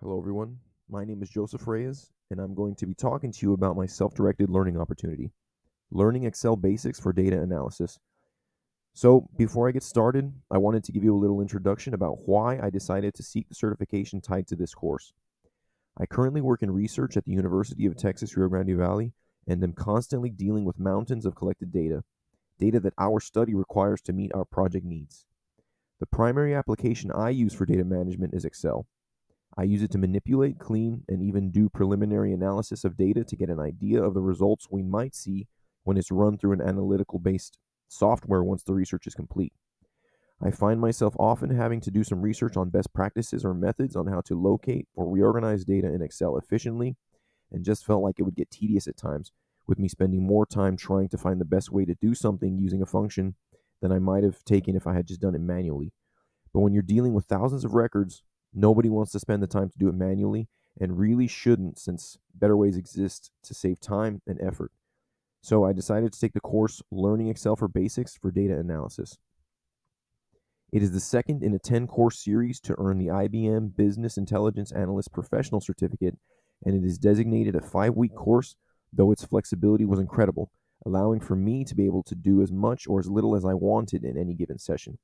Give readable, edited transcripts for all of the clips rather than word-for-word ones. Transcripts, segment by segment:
Hello, everyone. My name is Joseph Reyes, and I'm going to be talking to you about my self directed learning opportunity, learning Excel basics for data analysis. So, before I get started, I wanted to give you a little introduction about why I decided to seek the certification tied to this course. I currently work in research at the University of Texas Rio Grande Valley and am constantly dealing with mountains of collected data that our study requires to meet our project needs. The primary application I use for data management is Excel. I use it to manipulate, clean, and even do preliminary analysis of data to get an idea of the results we might see when it's run through an analytical based software once the research is complete. I find myself often having to do some research on best practices or methods on how to locate or reorganize data in Excel efficiently, and just felt like it would get tedious at times, with me spending more time trying to find the best way to do something using a function than I might have taken if I had just done it manually. But when you're dealing with thousands of records, nobody wants to spend the time to do it manually and really shouldn't, since better ways exist to save time and effort. So I decided to take the course Learning Excel for Basics for Data Analysis. It is the second in a 10-course series to earn the IBM Business Intelligence Analyst Professional Certificate, and it is designated a 5-week course, though its flexibility was incredible, allowing for me to be able to do as much or as little as I wanted in any given session.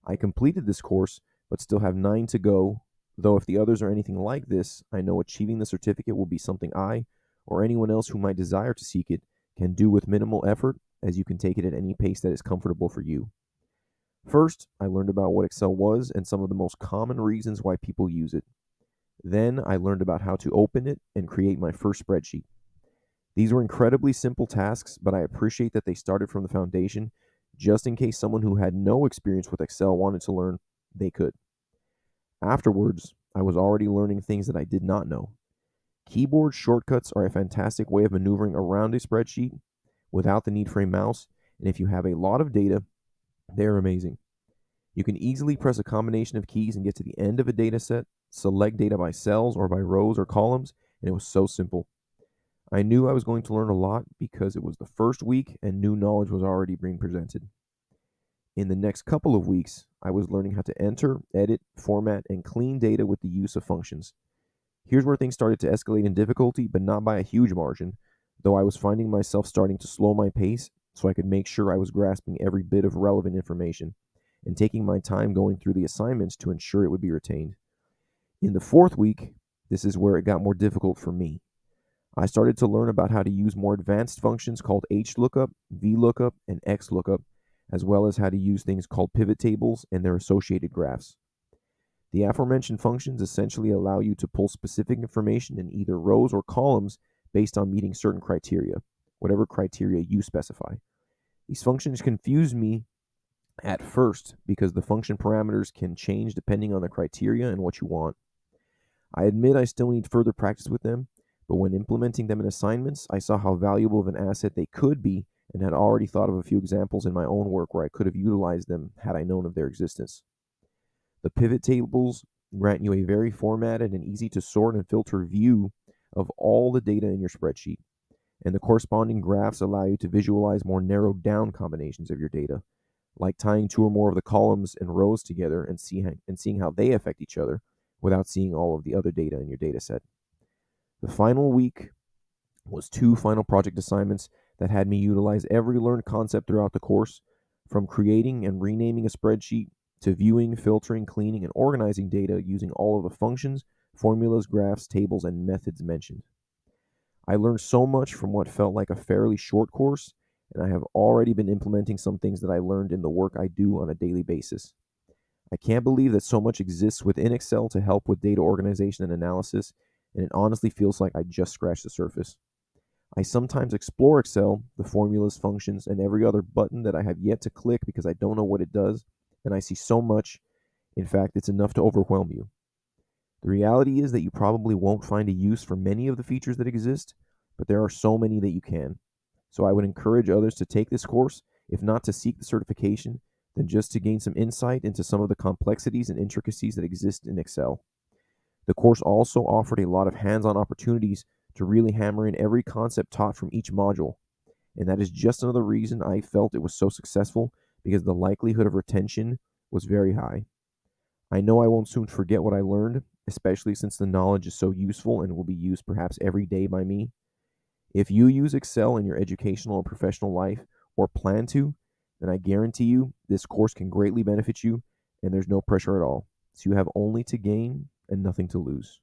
I completed this course, but still have 9 to go, though if the others are anything like this, I know achieving the certificate will be something I, or anyone else who might desire to seek it, can do with minimal effort, as you can take it at any pace that is comfortable for you. First, I learned about what Excel was and some of the most common reasons why people use it. Then, I learned about how to open it and create my first spreadsheet. These were incredibly simple tasks, but I appreciate that they started from the foundation, just in case someone who had no experience with Excel wanted to learn, they could. Afterwards, I was already learning things that I did not know. Keyboard shortcuts are a fantastic way of maneuvering around a spreadsheet without the need for a mouse, and if you have a lot of data, they're amazing. You can easily press a combination of keys and get to the end of a data set, select data by cells or by rows or columns, and it was so simple. I knew I was going to learn a lot because it was the first week and new knowledge was already being presented. In the next couple of weeks, I was learning how to enter, edit, format, and clean data with the use of functions. Here's where things started to escalate in difficulty, but not by a huge margin, though I was finding myself starting to slow my pace so I could make sure I was grasping every bit of relevant information and taking my time going through the assignments to ensure it would be retained. In the fourth week, this is where it got more difficult for me. I started to learn about how to use more advanced functions called HLOOKUP, VLOOKUP, and XLOOKUP, as well as how to use things called pivot tables and their associated graphs. The aforementioned functions essentially allow you to pull specific information in either rows or columns based on meeting certain criteria, whatever criteria you specify. These functions confused me at first because the function parameters can change depending on the criteria and what you want. I admit I still need further practice with them, but when implementing them in assignments, I saw how valuable of an asset they could be and had already thought of a few examples in my own work where I could have utilized them had I known of their existence. The pivot tables grant you a very formatted and easy to sort and filter view of all the data in your spreadsheet, and the corresponding graphs allow you to visualize more narrowed down combinations of your data, like tying two or more of the columns and rows together and seeing how they affect each other without seeing all of the other data in your data set. The final week was 2 final project assignments that had me utilize every learned concept throughout the course, from creating and renaming a spreadsheet to viewing, filtering, cleaning, and organizing data using all of the functions, formulas, graphs, tables, and methods mentioned. I learned so much from what felt like a fairly short course, and I have already been implementing some things that I learned in the work I do on a daily basis. I can't believe that so much exists within Excel to help with data organization and analysis, and it honestly feels like I just scratched the surface. I sometimes explore Excel, the formulas, functions, and every other button that I have yet to click because I don't know what it does, and I see so much. In fact, it's enough to overwhelm you. The reality is that you probably won't find a use for many of the features that exist, but there are so many that you can. So I would encourage others to take this course, if not to seek the certification, then just to gain some insight into some of the complexities and intricacies that exist in Excel. The course also offered a lot of hands on opportunities to really hammer in every concept taught from each module, and that is just another reason I felt it was so successful because the likelihood of retention was very high. I know I won't soon forget what I learned, especially since the knowledge is so useful and will be used perhaps every day by me. If you use Excel in your educational and professional life or plan to, then I guarantee you this course can greatly benefit you and there's no pressure at all. So you have only to gain and nothing to lose.